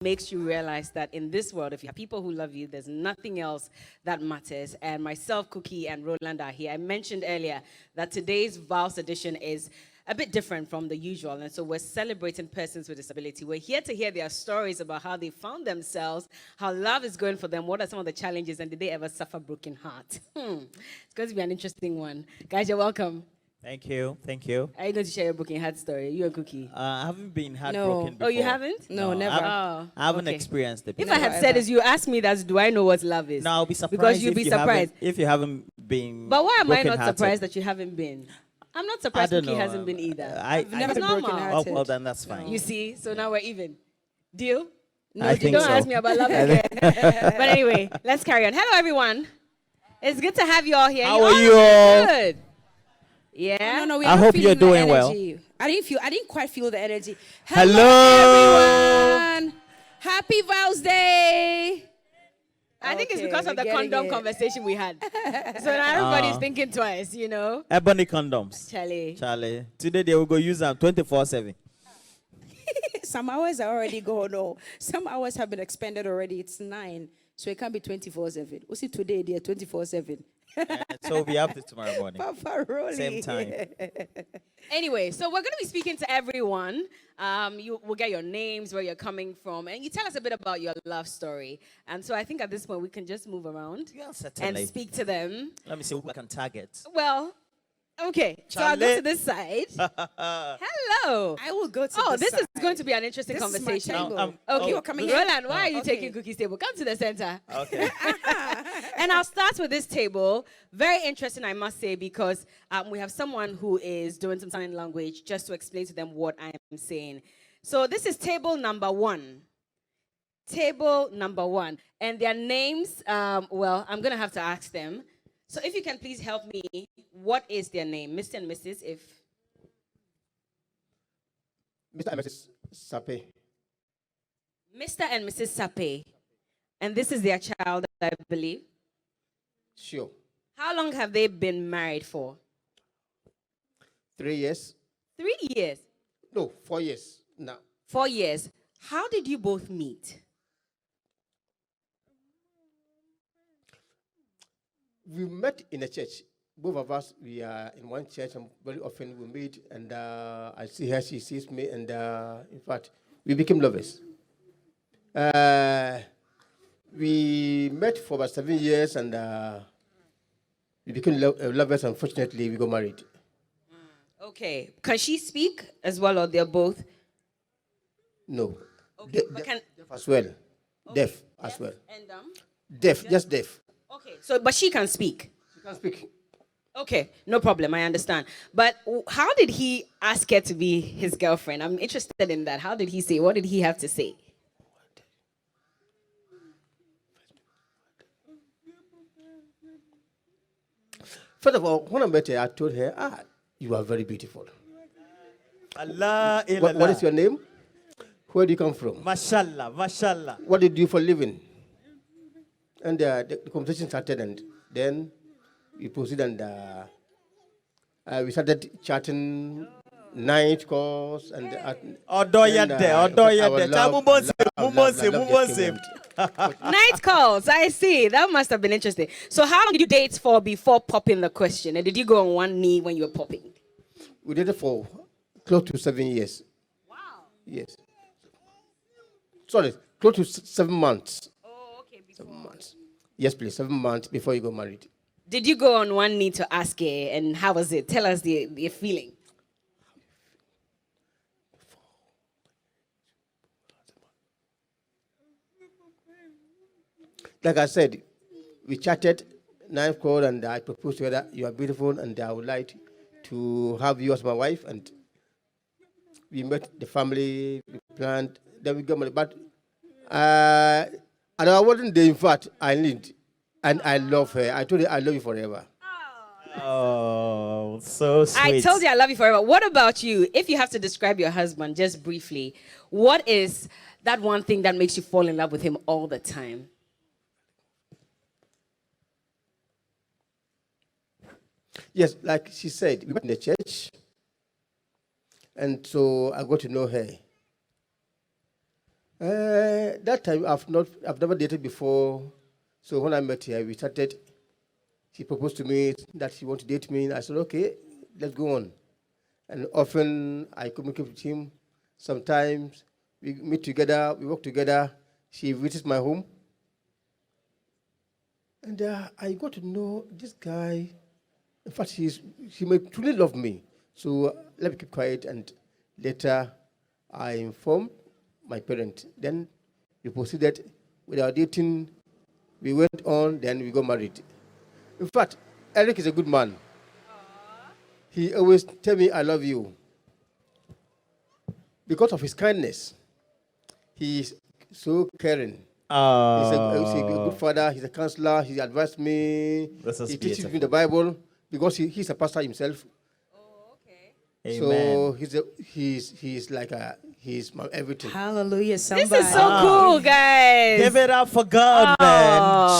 makes you realize that in this world, if you have people who love you, there's nothing else that matters. And myself, Cookie, and Roland are here. I mentioned earlier that today's Vows edition is a bit different from the usual. And so we're celebrating persons with disability. We're here to hear their stories about how they found themselves, how love is going for them, what are some of the challenges, and did they ever suffer broken heart? It's going to be an interesting one. Guys, you're welcome. Thank you. Thank you. Are you going to share your broken heart story? You and Cookie? I haven't been heartbroken before. Oh, you haven't? No, never. I haven't experienced it. If I had said this, you asked me that, do I know what love is? No, I'll be surprised. Because you'll be surprised. If you haven't been. But why am I not surprised that you haven't been? I'm not surprised Cookie hasn't been either. I've never been broken-hearted. Oh, well, then that's fine. You see? So now we're even. Deal? No, you don't ask me about love again. But anyway, let's carry on. Hello, everyone. It's good to have you all here. How are you all? Good. Yeah. No, I hope you're doing well. I didn't quite feel the energy. Hello. Everyone. Happy Vows Day. I think it's because of the condom conversation we had. So now everybody's thinking twice, you know. Ebony condoms. Charlie. Today they will go use them 24/7. Some hours are already gone. No, some hours have been expended already. It's 9, so it can't be 24/7. What's it today, dear? 24/7. So we'll be up to tomorrow morning. Papa Rolly. Same time. Anyway, so we're going to be speaking to everyone. You will get your names, where you're coming from, and you tell us a bit about your love story. And so I think at this point we can just move around and speak to them. Let me see who I can target. Well, okay. So I'll go to this side. Hello. I will go to Oh, this this side. is going to be an interesting This is my conversation. table. Okay, You're coming in. Roland, why are you Okay. taking Cookie's table? Come to the center. Okay. And I'll start with this table. Very interesting, I must say, because we have someone who is doing some sign language just to explain to them what I am saying. So this is table number 1. Table number 1. And their names, well, I'm going to have to ask them. So if you can please help me, what is their name? Mr. and Mrs. if... Mr. and Mrs. Sape. Mr. and Mrs. Sape. And this is their child, I believe. Sure. How long have they been married for? 3 years. 3 years. No, 4 years now. 4 years. How did you both meet? We met in a church. Both of us, we are in one church, and very often we meet, and I see her, she sees me, and in fact, we became lovers. We met for about 7 years, and we became lovers. Unfortunately, we got married. Okay. Can she speak as well, or they're both? No. Okay. Deaf as well. Okay. Deaf as well. And Deaf, just deaf. Okay. So, but she can speak. She can speak. Okay, no problem. I understand. But how did he ask her to be his girlfriend? I'm interested in that. How did he say? What did he have to say? First of all, when I met her, I told her, you are very beautiful. Allah, what is your name? Where do you come from? Mashallah, mashallah. What do you do for a living? And the conversation started, and then we proceeded, and we started chatting, night calls, and Night calls, I see. That must have been interesting. So how long did you date for before popping the question? And did you go on one knee when you were popping? We dated for close to 7 years. Wow. Yes. Sorry, close to 7 months. Oh, okay. 7 months. Yes, please, 7 months before you got married. Did you go on one knee to ask her, and how was it? Tell us the feeling. Like I said, we chatted, night call, and I proposed to her that you are beautiful, and I would like to have you as my wife. And we met the family, we planned, then we got married. But and I wasn't there. In fact, I lived, and I love her. I told her I love you forever. Oh, so sweet. I told you I love you forever. What about you? If you have to describe your husband just briefly, what is that one thing that makes you fall in love with him all the time? Yes, like she said, we met in the church, and so I got to know her. That time I've never dated before. So when I met her, we started. She proposed to me that she wanted to date me. I said, okay, let's go on. And often I communicate with him. Sometimes we meet together, we work together. She visits my home. And I got to know this guy. In fact, she may truly love me. So let me keep quiet. And later, I informed my parents. Then we proceeded with our dating. We went on, then we got married. In fact, Eric is a good man. He always tell me, I love you. Because of his kindness. He is so caring. He's a good father. He's a counselor. He advised me. He teaches me the Bible because he's a pastor himself. Oh, okay. Amen. So he's my everything. Hallelujah. This Somebody. is so cool, guys. Give it up for God, man.